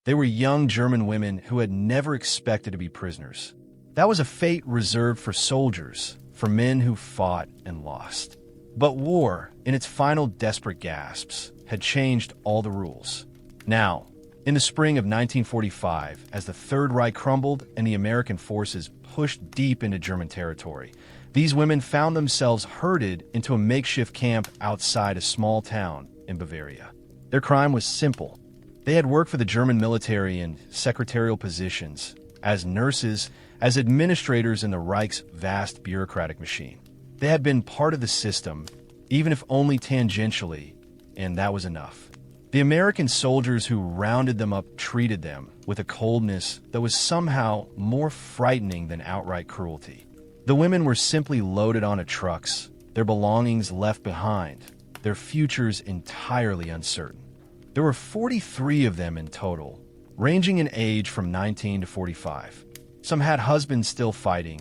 They were young German women who had never expected to be prisoners. That was a fate reserved for soldiers, for men who fought and lost. But war, in its final desperate gasps, had changed all the rules. Now, in the spring of 1945, as the Third Reich crumbled and the American forces pushed deep into German territory, these women found themselves herded into a makeshift camp outside a small town in Bavaria. Their crime was simple. They had worked for the German military in secretarial positions, as nurses, as administrators in the Reich's vast bureaucratic machine. They had been part of the system, even if only tangentially, and that was enough. The American soldiers who rounded them up treated them with a coldness that was somehow more frightening than outright cruelty. The women were simply loaded onto trucks, their belongings left behind, their futures entirely uncertain. There were 43 of them in total, ranging in age from 19 to 45. Some had husbands still fighting.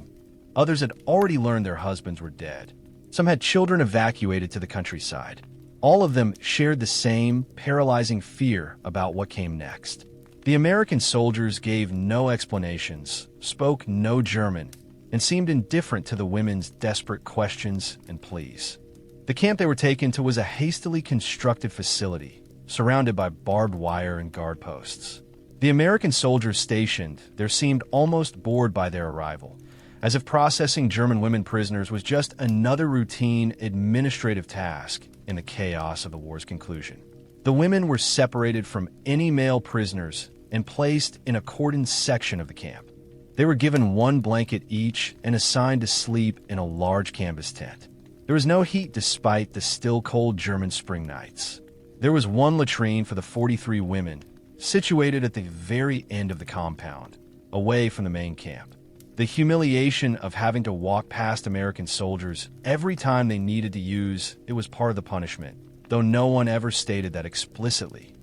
Others had already learned their husbands were dead. Some had children evacuated to the countryside. All of them shared the same paralyzing fear about what came next. The American soldiers gave no explanations, spoke no German, and seemed indifferent to the women's desperate questions and pleas. The camp they were taken to was a hastily constructed facility, surrounded by barbed wire and guard posts. The American soldiers stationed there seemed almost bored by their arrival, as if processing German women prisoners was just another routine administrative task in the chaos of the war's conclusion. The women were separated from any male prisoners and placed in a cordoned section of the camp. They were given one blanket each and assigned to sleep in a large canvas tent. There was no heat despite the still cold German spring nights. There was one latrine for the 43 women, situated at the very end of the compound, away from the main camp. The humiliation of having to walk past American soldiers every time they needed to use it was part of the punishment, though no one ever stated that explicitly.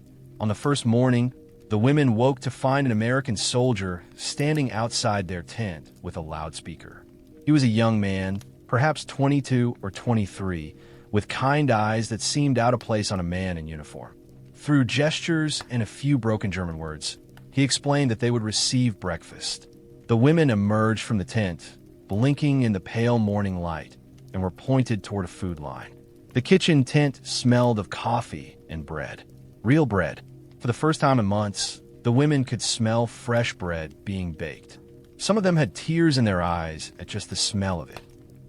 On the first morning, the women woke to find an American soldier standing outside their tent with a loudspeaker. He was a young man, perhaps 22 or 23, with kind eyes that seemed out of place on a man in uniform. Through gestures and a few broken German words, he explained that they would receive breakfast. The women emerged from the tent, blinking in the pale morning light, and were pointed toward a food line. The kitchen tent smelled of coffee and bread. Real bread. For the first time in months, the women could smell fresh bread being baked. Some of them had tears in their eyes at just the smell of it.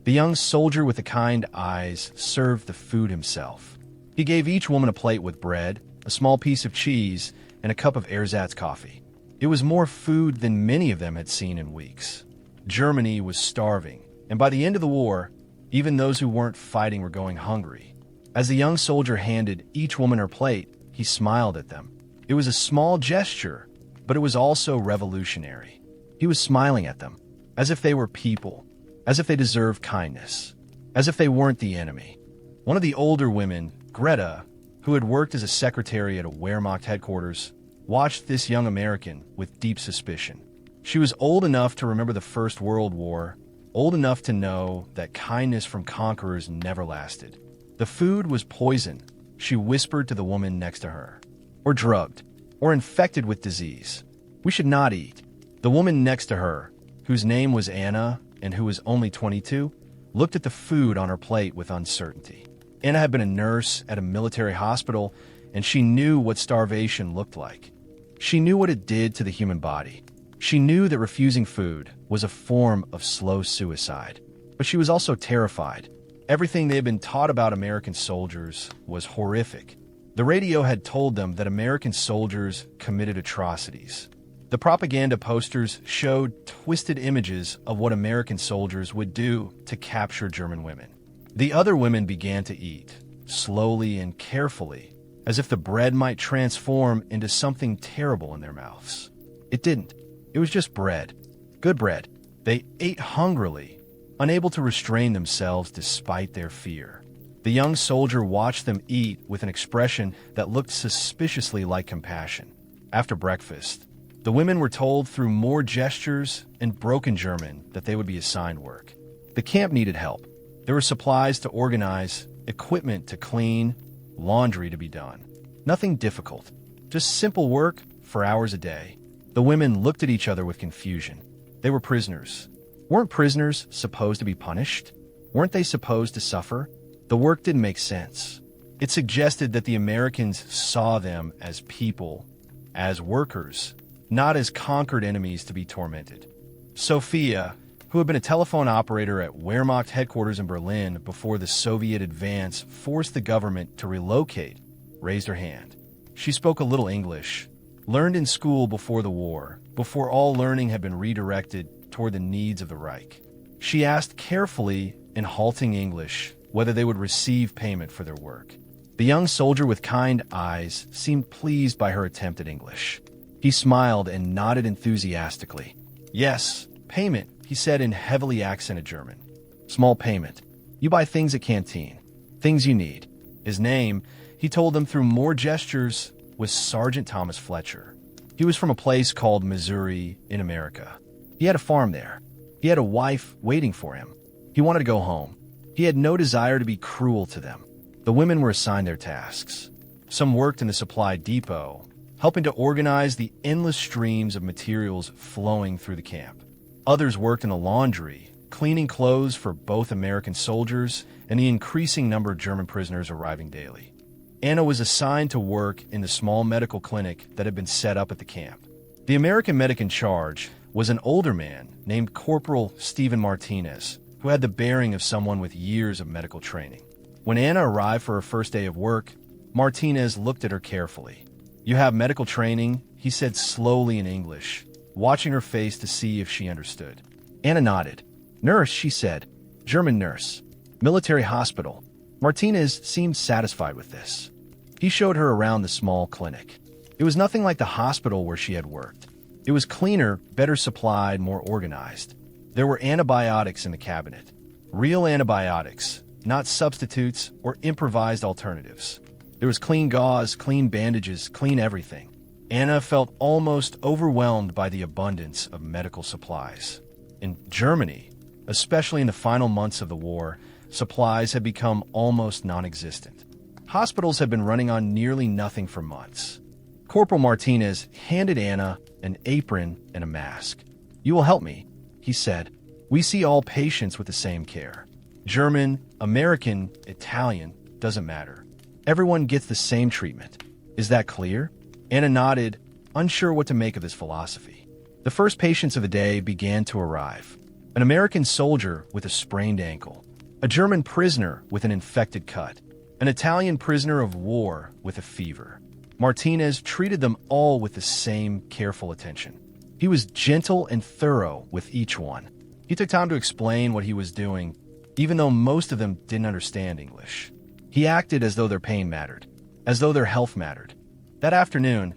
The young soldier with the kind eyes served the food himself. He gave each woman a plate with bread, a small piece of cheese, and a cup of ersatz coffee. It was more food than many of them had seen in weeks. Germany was starving, and by the end of the war, even those who weren't fighting were going hungry. As the young soldier handed each woman her plate, he smiled at them. It was a small gesture, but it was also revolutionary. He was smiling at them, as if they were people, as if they deserved kindness, as if they weren't the enemy. One of the older women, Greta, who had worked as a secretary at a Wehrmacht headquarters, watched this young American with deep suspicion. She was old enough to remember the First World War, old enough to know that kindness from conquerors never lasted. The food was poison, she whispered to the woman next to her. Or drugged, or infected with disease. We should not eat. The woman next to her, whose name was Anna and who was only 22, looked at the food on her plate with uncertainty. Anna had been a nurse at a military hospital, and she knew what starvation looked like. She knew what it did to the human body. She knew that refusing food was a form of slow suicide. But she was also terrified. Everything they had been taught about American soldiers was horrific. The radio had told them that American soldiers committed atrocities. The propaganda posters showed twisted images of what American soldiers would do to capture German women. The other women began to eat, slowly and carefully, as if the bread might transform into something terrible in their mouths. It didn't. It was just bread. Good bread. They ate hungrily, unable to restrain themselves despite their fear. The young soldier watched them eat with an expression that looked suspiciously like compassion. After breakfast, the women were told through more gestures and broken German that they would be assigned work. The camp needed help. There were supplies to organize, equipment to clean, laundry to be done. Nothing difficult, just simple work for hours a day. The women looked at each other with confusion. They were prisoners. Weren't prisoners supposed to be punished? Weren't they supposed to suffer? The work didn't make sense. It suggested that the Americans saw them as people, as workers, not as conquered enemies to be tormented. Sophia, who had been a telephone operator at Wehrmacht headquarters in Berlin before the Soviet advance forced the government to relocate, raised her hand. She spoke a little English, learned in school before the war, before all learning had been redirected toward the needs of the Reich. She asked carefully, in halting English, whether they would receive payment for their work. The young soldier with kind eyes seemed pleased by her attempt at English. He smiled and nodded enthusiastically. Yes, payment, he said in heavily accented German. Small payment. You buy things at canteen. Things you need. His name, he told them through more gestures, was Sergeant Thomas Fletcher. He was from a place called Missouri in America. He had a farm there. He had a wife waiting for him. He wanted to go home. He had no desire to be cruel to them. The women were assigned their tasks. Some worked in the supply depot, helping to organize the endless streams of materials flowing through the camp. Others worked in the laundry, cleaning clothes for both American soldiers and the increasing number of German prisoners arriving daily. Anna was assigned to work in the small medical clinic that had been set up at the camp. The American medic in charge was an older man named Corporal Stephen Martinez, who had the bearing of someone with years of medical training. When Anna arrived for her first day of work, Martinez looked at her carefully. "You have medical training," he said slowly in English, watching her face to see if she understood. Anna nodded. "Nurse," she said. "German nurse. Military hospital." Martinez seemed satisfied with this. He showed her around the small clinic. It was nothing like the hospital where she had worked. It was cleaner, better supplied, more organized. There were antibiotics in the cabinet. Real antibiotics, not substitutes or improvised alternatives. There was clean gauze, clean bandages, clean everything. Anna felt almost overwhelmed by the abundance of medical supplies. In Germany, especially in the final months of the war, supplies had become almost non-existent. Hospitals had been running on nearly nothing for months. Corporal Martinez handed Anna an apron and a mask. "You will help me," he said. "We see all patients with the same care. German, American, Italian, doesn't matter. Everyone gets the same treatment. Is that clear?" Anna nodded, unsure what to make of this philosophy. The first patients of the day began to arrive. An American soldier with a sprained ankle, a German prisoner with an infected cut, an Italian prisoner of war with a fever. Martinez treated them all with the same careful attention. He was gentle and thorough with each one. He took time to explain what he was doing, even though most of them didn't understand English. He acted as though their pain mattered, as though their health mattered. That afternoon,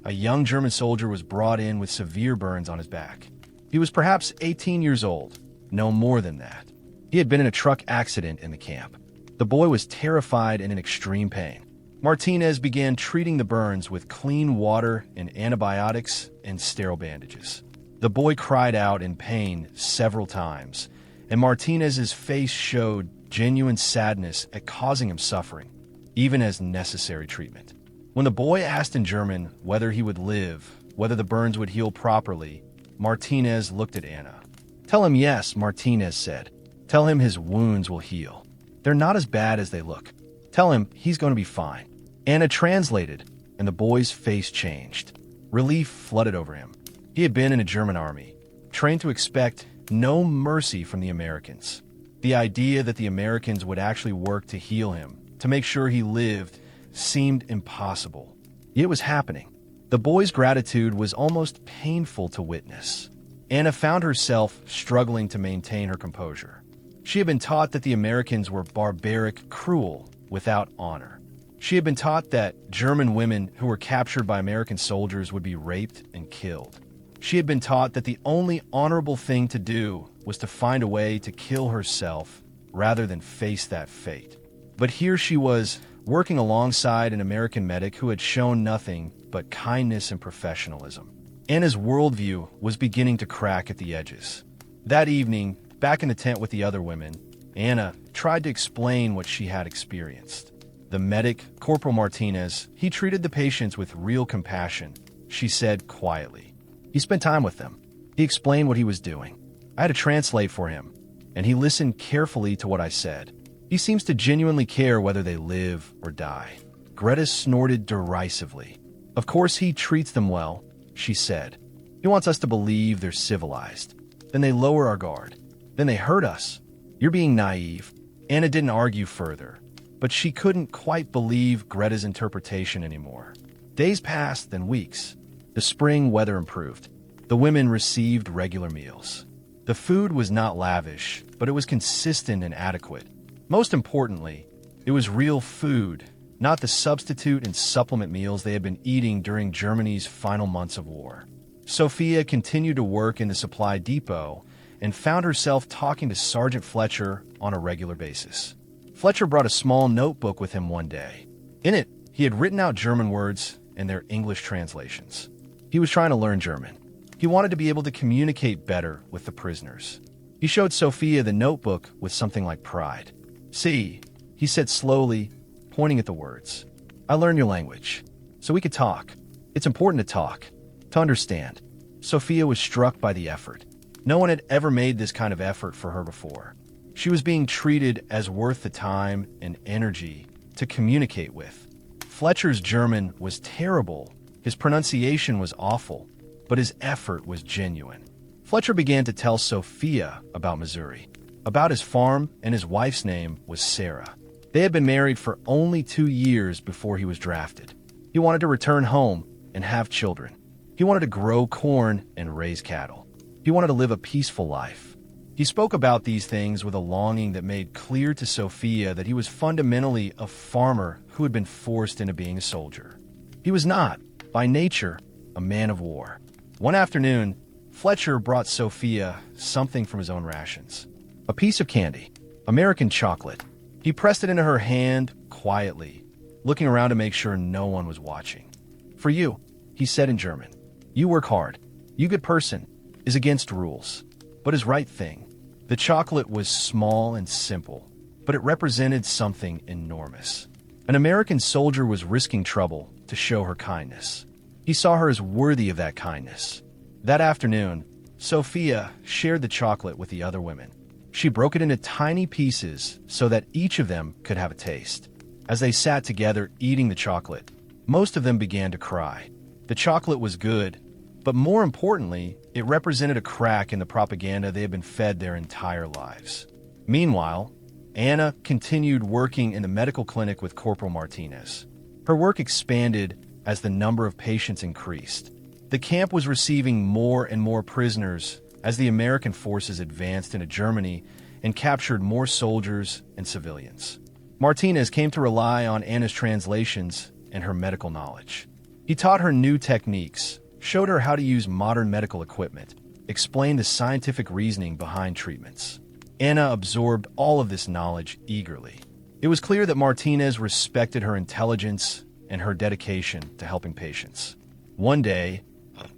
a young German soldier was brought in with severe burns on his back. He was perhaps 18 years old, no more than that. He had been in a truck accident in the camp. The boy was terrified and in extreme pain. Martinez began treating the burns with clean water and antibiotics and sterile bandages. The boy cried out in pain several times, and Martinez's face showed genuine sadness at causing him suffering, even as necessary treatment. When the boy asked in German whether he would live, whether the burns would heal properly, Martinez looked at Anna. "Tell him yes," Martinez said. "Tell him his wounds will heal. They're not as bad as they look. Tell him he's going to be fine." Anna translated, and the boy's face changed. Relief flooded over him. He had been in a German army, trained to expect no mercy from the Americans. The idea that the Americans would actually work to heal him, to make sure he lived, seemed impossible. Yet it was happening. The boy's gratitude was almost painful to witness. Anna found herself struggling to maintain her composure. She had been taught that the Americans were barbaric, cruel, without honor. She had been taught that German women who were captured by American soldiers would be raped and killed. She had been taught that the only honorable thing to do was to find a way to kill herself rather than face that fate. But here she was, working alongside an American medic who had shown nothing but kindness and professionalism. Anna's worldview was beginning to crack at the edges. That evening, back in the tent with the other women, Anna tried to explain what she had experienced. The medic, Corporal Martinez, he treated the patients with real compassion, she said quietly. He spent time with them. He explained what he was doing. I had to translate for him, and he listened carefully to what I said. He seems to genuinely care whether they live or die. Greta snorted derisively. Of course he treats them well, she said. He wants us to believe they're civilized. Then they lower our guard. Then they hurt us. You're being naive. Anna didn't argue further, but she couldn't quite believe Greta's interpretation anymore. Days passed, then weeks. The spring weather improved. The women received regular meals. The food was not lavish, but it was consistent and adequate. Most importantly, it was real food, not the substitute and supplement meals they had been eating during Germany's final months of war. Sophia continued to work in the supply depot and found herself talking to Sergeant Fletcher on a regular basis. Fletcher brought a small notebook with him one day. In it, he had written out German words and their English translations. He was trying to learn German. He wanted to be able to communicate better with the prisoners. He showed Sophia the notebook with something like pride. See, he said slowly, pointing at the words. I learned your language, so we could talk. It's important to talk, to understand. Sophia was struck by the effort. No one had ever made this kind of effort for her before. She was being treated as worth the time and energy to communicate with. Fletcher's German was terrible. His pronunciation was awful, but his effort was genuine. Fletcher began to tell Sophia about Missouri, about his farm, and his wife's name was Sarah. They had been married for only 2 years before he was drafted. He wanted to return home and have children. He wanted to grow corn and raise cattle. He wanted to live a peaceful life. He spoke about these things with a longing that made clear to Sophia that he was fundamentally a farmer who had been forced into being a soldier. He was not, by nature, a man of war. One afternoon, Fletcher brought Sophia something from his own rations. A piece of candy, American chocolate. He pressed it into her hand quietly, looking around to make sure no one was watching. For you, he said in German. You work hard. You good person, is against rules, but is right thing. The chocolate was small and simple, but it represented something enormous. An American soldier was risking trouble to show her kindness. He saw her as worthy of that kindness. That afternoon, Sophia shared the chocolate with the other women. She broke it into tiny pieces so that each of them could have a taste. As they sat together eating the chocolate, most of them began to cry. The chocolate was good, but more importantly, it represented a crack in the propaganda they had been fed their entire lives. Meanwhile, Anna continued working in the medical clinic with Corporal Martinez. Her work expanded as the number of patients increased. The camp was receiving more and more prisoners as the American forces advanced into Germany and captured more soldiers and civilians. Martinez came to rely on Anna's translations and her medical knowledge. He taught her new techniques, showed her how to use modern medical equipment, explained the scientific reasoning behind treatments. Anna absorbed all of this knowledge eagerly. It was clear that Martinez respected her intelligence and her dedication to helping patients. One day,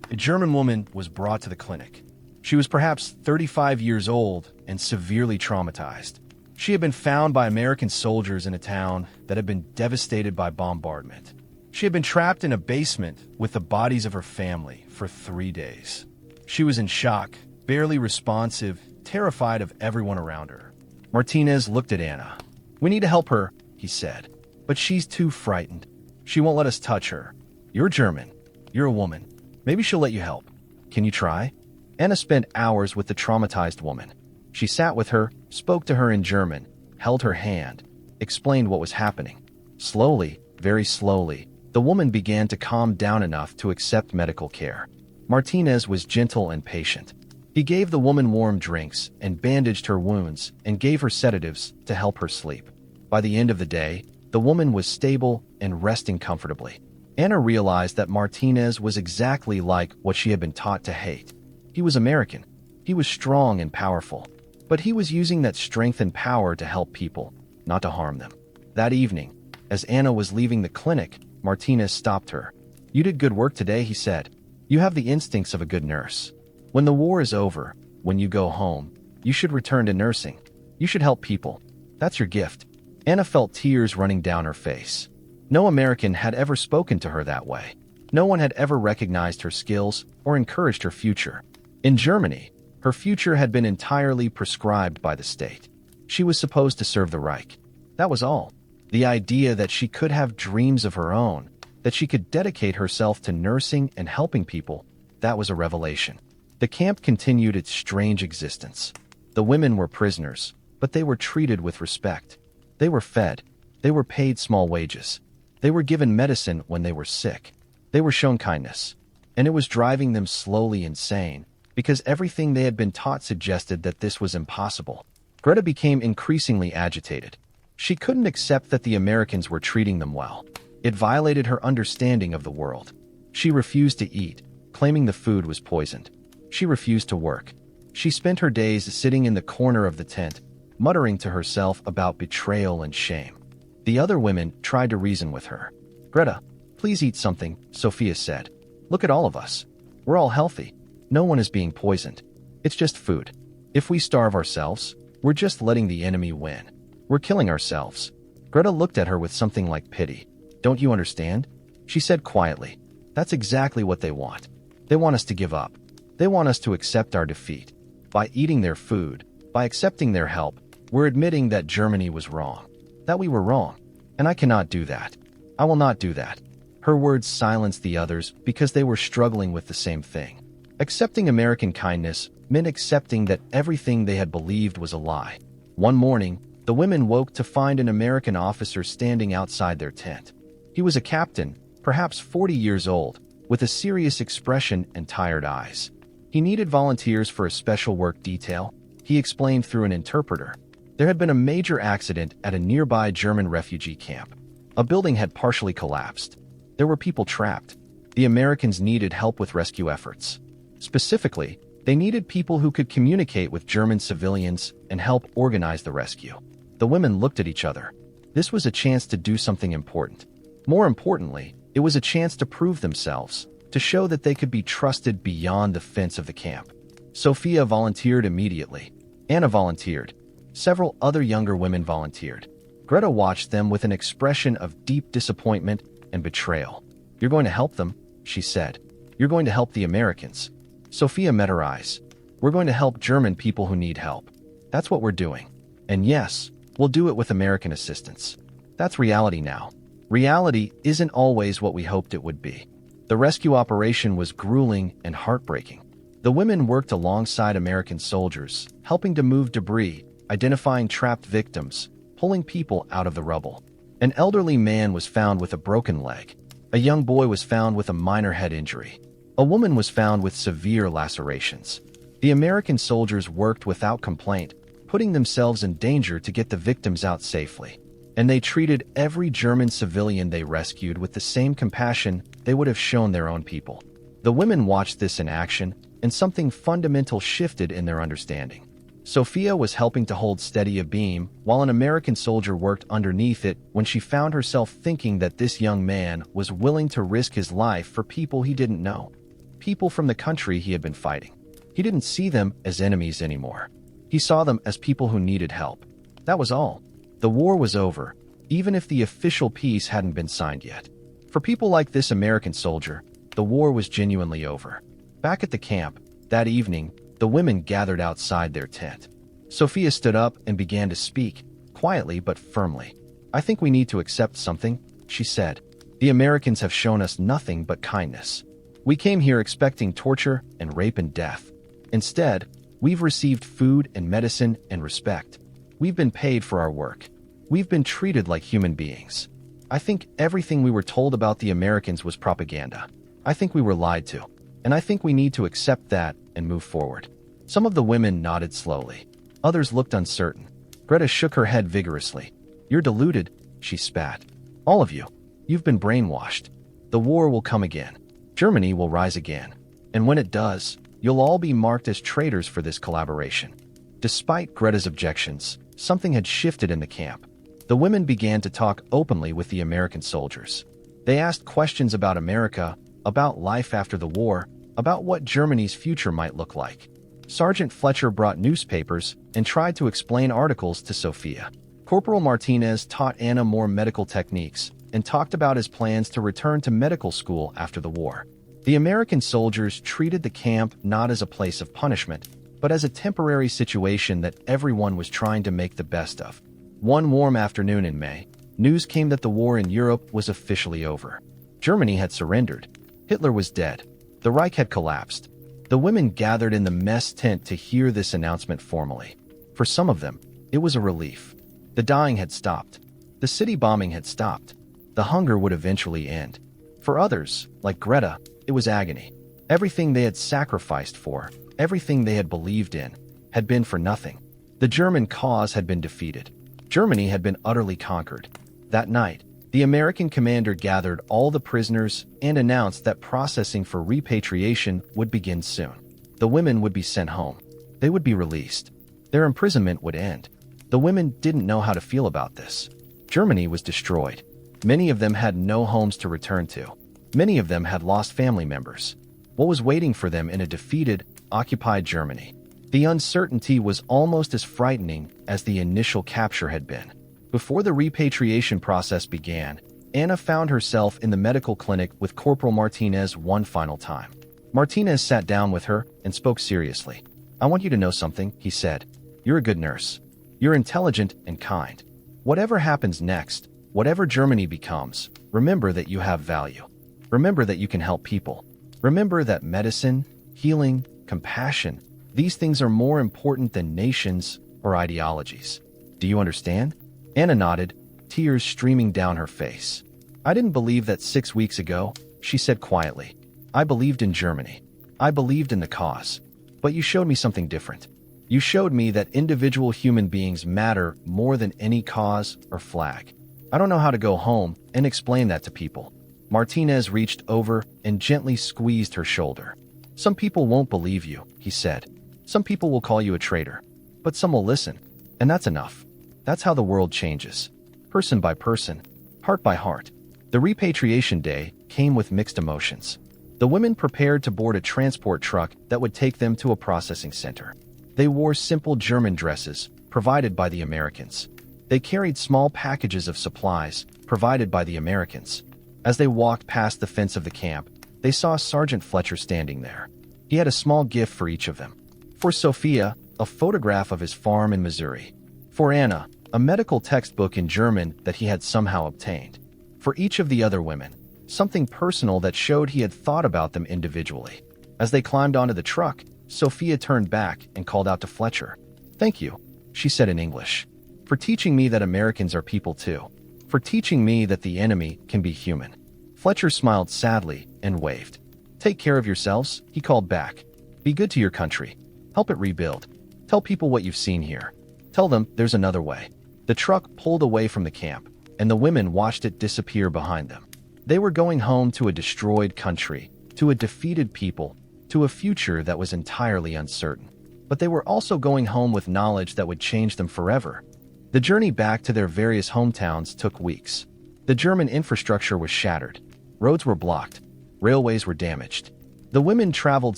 a German woman was brought to the clinic. She was perhaps 35 years old and severely traumatized. She had been found by American soldiers in a town that had been devastated by bombardment. She had been trapped in a basement with the bodies of her family for 3 days. She was in shock, barely responsive, terrified of everyone around her. Martinez looked at Anna. We need to help her, he said, but she's too frightened. She won't let us touch her. You're German. You're a woman. Maybe she'll let you help. Can you try? Anna spent hours with the traumatized woman. She sat with her, spoke to her in German, held her hand, explained what was happening. Slowly, very slowly, the woman began to calm down enough to accept medical care. Martinez was gentle and patient. He gave the woman warm drinks and bandaged her wounds and gave her sedatives to help her sleep. By the end of the day, the woman was stable and resting comfortably. Anna realized that Martinez was exactly like what she had been taught to hate. He was American. He was strong and powerful. But he was using that strength and power to help people, not to harm them. That evening, as Anna was leaving the clinic, Martinez stopped her. You did good work today, he said. You have the instincts of a good nurse. When the war is over, when you go home, you should return to nursing. You should help people. That's your gift. Anna felt tears running down her face. No American had ever spoken to her that way. No one had ever recognized her skills or encouraged her future. In Germany, her future had been entirely prescribed by the state. She was supposed to serve the Reich. That was all. The idea that she could have dreams of her own, that she could dedicate herself to nursing and helping people, that was a revelation. The camp continued its strange existence. The women were prisoners, but they were treated with respect. They were fed. They were paid small wages. They were given medicine when they were sick. They were shown kindness. And it was driving them slowly insane, because everything they had been taught suggested that this was impossible. Greta became increasingly agitated. She couldn't accept that the Americans were treating them well. It violated her understanding of the world. She refused to eat, claiming the food was poisoned. She refused to work. She spent her days sitting in the corner of the tent, muttering to herself about betrayal and shame. The other women tried to reason with her. "Greta, please eat something," Sophia said. "Look at all of us. We're all healthy. No one is being poisoned. It's just food. If we starve ourselves, we're just letting the enemy win. We're killing ourselves." Greta looked at her with something like pity. "Don't you understand?" she said quietly. "That's exactly what they want. They want us to give up. They want us to accept our defeat. By eating their food, by accepting their help, we're admitting that Germany was wrong, that we were wrong. And I cannot do that. I will not do that." Her words silenced the others because they were struggling with the same thing. Accepting American kindness meant accepting that everything they had believed was a lie. One morning, the women woke to find an American officer standing outside their tent. He was a captain, perhaps 40 years old, with a serious expression and tired eyes. He needed volunteers for a special work detail, he explained through an interpreter. There had been a major accident at a nearby German refugee camp. A building had partially collapsed. There were people trapped. The Americans needed help with rescue efforts. Specifically, they needed people who could communicate with German civilians and help organize the rescue. The women looked at each other. This was a chance to do something important. More importantly, it was a chance to prove themselves, to show that they could be trusted beyond the fence of the camp. Sophia volunteered immediately. Anna volunteered. Several other younger women volunteered. Greta watched them with an expression of deep disappointment and betrayal. "You're going to help them," she said. "You're going to help the Americans." Sophia met her eyes. "We're going to help German people who need help. That's what we're doing. And yes, we'll do it with American assistance. That's reality now. Reality isn't always what we hoped it would be." The rescue operation was grueling and heartbreaking. The women worked alongside American soldiers, helping to move debris, identifying trapped victims, pulling people out of the rubble. An elderly man was found with a broken leg. A young boy was found with a minor head injury. A woman was found with severe lacerations. The American soldiers worked without complaint, putting themselves in danger to get the victims out safely. And they treated every German civilian they rescued with the same compassion they would have shown their own people. The women watched this in action, and something fundamental shifted in their understanding. Sophia was helping to hold steady a beam while an American soldier worked underneath it when she found herself thinking that this young man was willing to risk his life for people he didn't know. People from the country he had been fighting. He didn't see them as enemies anymore. He saw them as people who needed help. That was all. The war was over, even if the official peace hadn't been signed yet. For people like this American soldier, the war was genuinely over. Back at the camp, that evening, the women gathered outside their tent. Sophia stood up and began to speak, quietly but firmly. "I think we need to accept something," she said. "The Americans have shown us nothing but kindness. We came here expecting torture and rape and death. Instead, we've received food and medicine and respect. We've been paid for our work. We've been treated like human beings. I think everything we were told about the Americans was propaganda. I think we were lied to. And I think we need to accept that and move forward." Some of the women nodded slowly. Others looked uncertain. Greta shook her head vigorously. "You're deluded," she spat. "All of you. You've been brainwashed. The war will come again. Germany will rise again. And when it does, you'll all be marked as traitors for this collaboration." Despite Greta's objections, something had shifted in the camp. The women began to talk openly with the American soldiers. They asked questions about America, about life after the war, about what Germany's future might look like. Sergeant Fletcher brought newspapers and tried to explain articles to Sophia. Corporal Martinez taught Anna more medical techniques, and talked about his plans to return to medical school after the war. The American soldiers treated the camp not as a place of punishment, but as a temporary situation that everyone was trying to make the best of. One warm afternoon in May, news came that the war in Europe was officially over. Germany had surrendered. Hitler was dead. The Reich had collapsed. The women gathered in the mess tent to hear this announcement formally. For some of them, it was a relief. The dying had stopped. The city bombing had stopped. The hunger would eventually end. For others, like Greta, it was agony. Everything they had sacrificed for, everything they had believed in, had been for nothing. The German cause had been defeated. Germany had been utterly conquered. That night, the American commander gathered all the prisoners and announced that processing for repatriation would begin soon. The women would be sent home. They would be released. Their imprisonment would end. The women didn't know how to feel about this. Germany was destroyed. Many of them had no homes to return to. Many of them had lost family members. What was waiting for them in a defeated, occupied Germany? The uncertainty was almost as frightening as the initial capture had been. Before the repatriation process began, Anna found herself in the medical clinic with Corporal Martinez one final time. Martinez sat down with her and spoke seriously. "I want you to know something," he said. "You're a good nurse. You're intelligent and kind. Whatever happens next, whatever Germany becomes, remember that you have value. Remember that you can help people. Remember that medicine, healing, compassion, these things are more important than nations or ideologies. Do you understand?" Anna nodded, tears streaming down her face. "I didn't believe that 6 weeks ago," she said quietly. "I believed in Germany. I believed in the cause. But you showed me something different. You showed me that individual human beings matter more than any cause or flag. I don't know how to go home and explain that to people." Martinez reached over and gently squeezed her shoulder. "Some people won't believe you," he said. "Some people will call you a traitor. But some will listen. And that's enough. That's how the world changes. Person by person, heart by heart." The repatriation day came with mixed emotions. The women prepared to board a transport truck that would take them to a processing center. They wore simple German dresses, provided by the Americans. They carried small packages of supplies, provided by the Americans. As they walked past the fence of the camp, they saw Sergeant Fletcher standing there. He had a small gift for each of them. For Sophia, a photograph of his farm in Missouri. For Anna, a medical textbook in German that he had somehow obtained. For each of the other women, something personal that showed he had thought about them individually. As they climbed onto the truck, Sophia turned back and called out to Fletcher. "Thank you," she said in English, "for teaching me that Americans are people too. For teaching me that the enemy can be human." Fletcher smiled sadly and waved. "Take care of yourselves," he called back. "Be good to your country. Help it rebuild. Tell people what you've seen here. Tell them there's another way." The truck pulled away from the camp, and the women watched it disappear behind them. They were going home to a destroyed country, to a defeated people, to a future that was entirely uncertain. But they were also going home with knowledge that would change them forever. The journey back to their various hometowns took weeks. The German infrastructure was shattered. Roads were blocked. Railways were damaged. The women traveled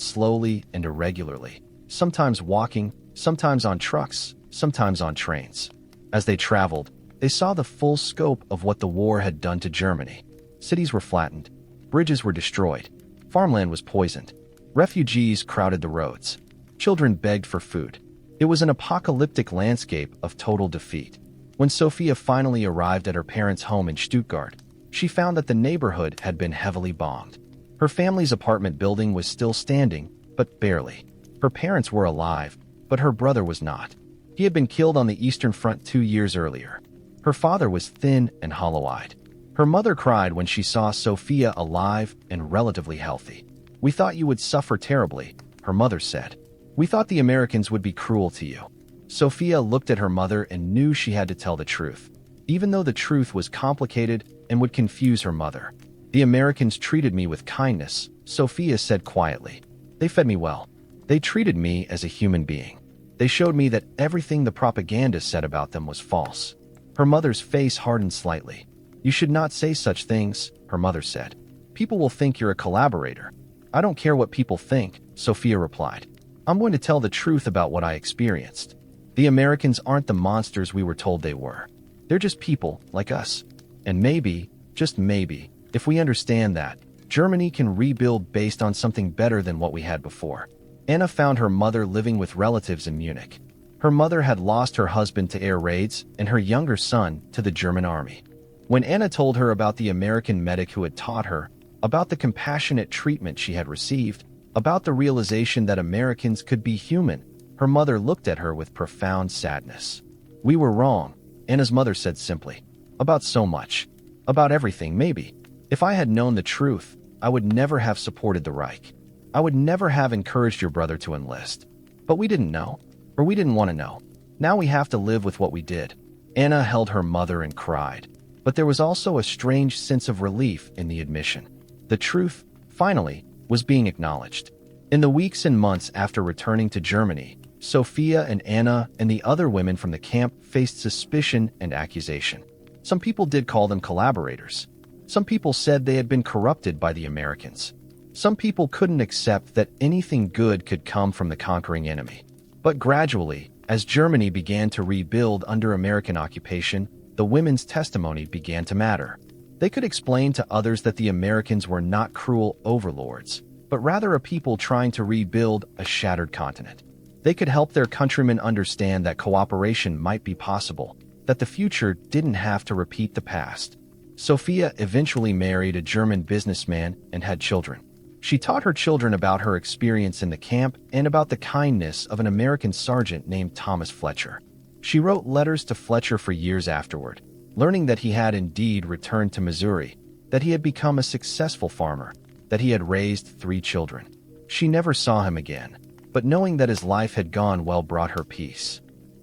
slowly and irregularly, sometimes walking, sometimes on trucks, sometimes on trains. As they traveled, they saw the full scope of what the war had done to Germany. Cities were flattened. Bridges were destroyed. Farmland was poisoned. Refugees crowded the roads. Children begged for food. It was an apocalyptic landscape of total defeat. When Sophia finally arrived at her parents' home in Stuttgart, she found that the neighborhood had been heavily bombed. Her family's apartment building was still standing, but barely. Her parents were alive, but her brother was not. He had been killed on the Eastern Front 2 years earlier. Her father was thin and hollow-eyed. Her mother cried when she saw Sophia alive and relatively healthy. "We thought you would suffer terribly," her mother said. "We thought the Americans would be cruel to you." Sophia looked at her mother and knew she had to tell the truth, even though the truth was complicated and would confuse her mother. "The Americans treated me with kindness," Sophia said quietly. "They fed me well. They treated me as a human being. They showed me that everything the propaganda said about them was false." Her mother's face hardened slightly. "You should not say such things," her mother said. "People will think you're a collaborator." "I don't care what people think," Sophia replied. "I'm going to tell the truth about what I experienced. The Americans aren't the monsters we were told they were. They're just people like us. And maybe, just maybe, if we understand that, Germany can rebuild based on something better than what we had before. Anna found her mother living with relatives in Munich. Her mother had lost her husband to air raids and her younger son to the German army. When Anna told her about the American medic who had taught her, about the compassionate treatment she had received, about the realization that Americans could be human, her mother looked at her with profound sadness. "We were wrong," Anna's mother said simply. "About so much. About everything, maybe. If I had known the truth, I would never have supported the Reich. I would never have encouraged your brother to enlist. But we didn't know. Or we didn't want to know. Now we have to live with what we did." Anna held her mother and cried. But there was also a strange sense of relief in the admission. The truth, finally, was being acknowledged. In the weeks and months after returning to Germany, Sophia and Anna and the other women from the camp faced suspicion and accusation. Some people did call them collaborators. Some people said they had been corrupted by the Americans. Some people couldn't accept that anything good could come from the conquering enemy. But gradually, as Germany began to rebuild under American occupation, the women's testimony began to matter. They could explain to others that the Americans were not cruel overlords, but rather a people trying to rebuild a shattered continent. They could help their countrymen understand that cooperation might be possible, that the future didn't have to repeat the past. Sophia eventually married a German businessman and had children. She taught her children about her experience in the camp and about the kindness of an American sergeant named Thomas Fletcher. She wrote letters to Fletcher for years afterward, learning that he had indeed returned to Missouri, that he had become a successful farmer, that he had raised 3 children. She never saw him again, but knowing that his life had gone well brought her peace.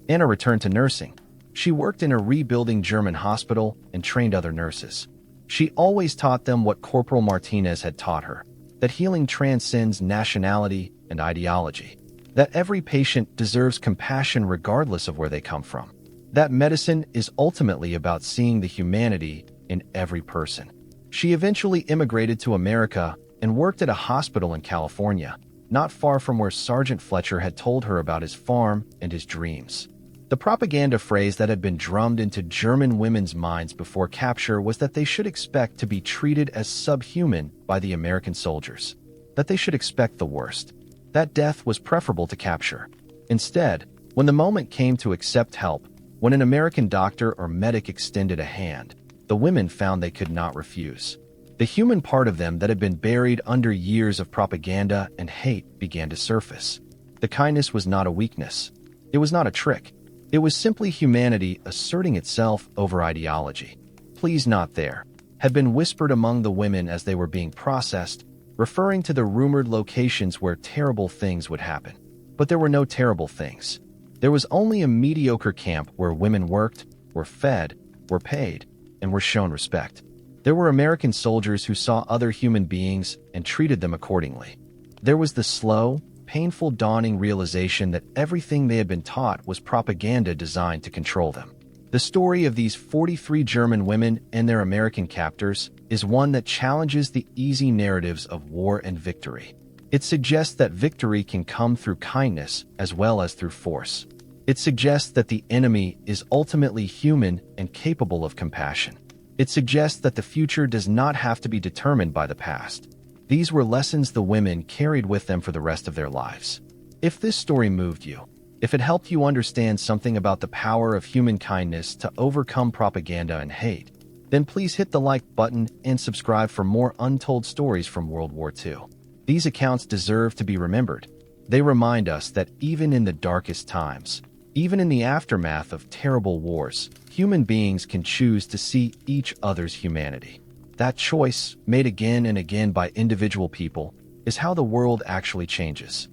Anna returned to nursing. She worked in a rebuilding German hospital and trained other nurses. She always taught them what Corporal Martinez had taught her, that healing transcends nationality and ideology, that every patient deserves compassion regardless of where they come from, that medicine is ultimately about seeing the humanity in every person. She eventually immigrated to America and worked at a hospital in California, not far from where Sergeant Fletcher had told her about his farm and his dreams. The propaganda phrase that had been drummed into German women's minds before capture was that they should expect to be treated as subhuman by the American soldiers, that they should expect the worst, that death was preferable to capture. Instead, when the moment came to accept help, when an American doctor or medic extended a hand, the women found they could not refuse. The human part of them that had been buried under years of propaganda and hate began to surface. The kindness was not a weakness. It was not a trick. It was simply humanity asserting itself over ideology. "Please not there," had been whispered among the women as they were being processed, referring to the rumored locations where terrible things would happen. But there were no terrible things. There was only a mediocre camp where women worked, were fed, were paid, and were shown respect. There were American soldiers who saw other human beings and treated them accordingly. There was the slow, painful dawning realization that everything they had been taught was propaganda designed to control them. The story of these 43 German women and their American captors is one that challenges the easy narratives of war and victory. It suggests that victory can come through kindness as well as through force. It suggests that the enemy is ultimately human and capable of compassion. It suggests that the future does not have to be determined by the past. These were lessons the women carried with them for the rest of their lives. If this story moved you, if it helped you understand something about the power of human kindness to overcome propaganda and hate, then please hit the like button and subscribe for more untold stories from World War II. These accounts deserve to be remembered. They remind us that even in the darkest times, even in the aftermath of terrible wars, human beings can choose to see each other's humanity. That choice, made again and again by individual people, is how the world actually changes.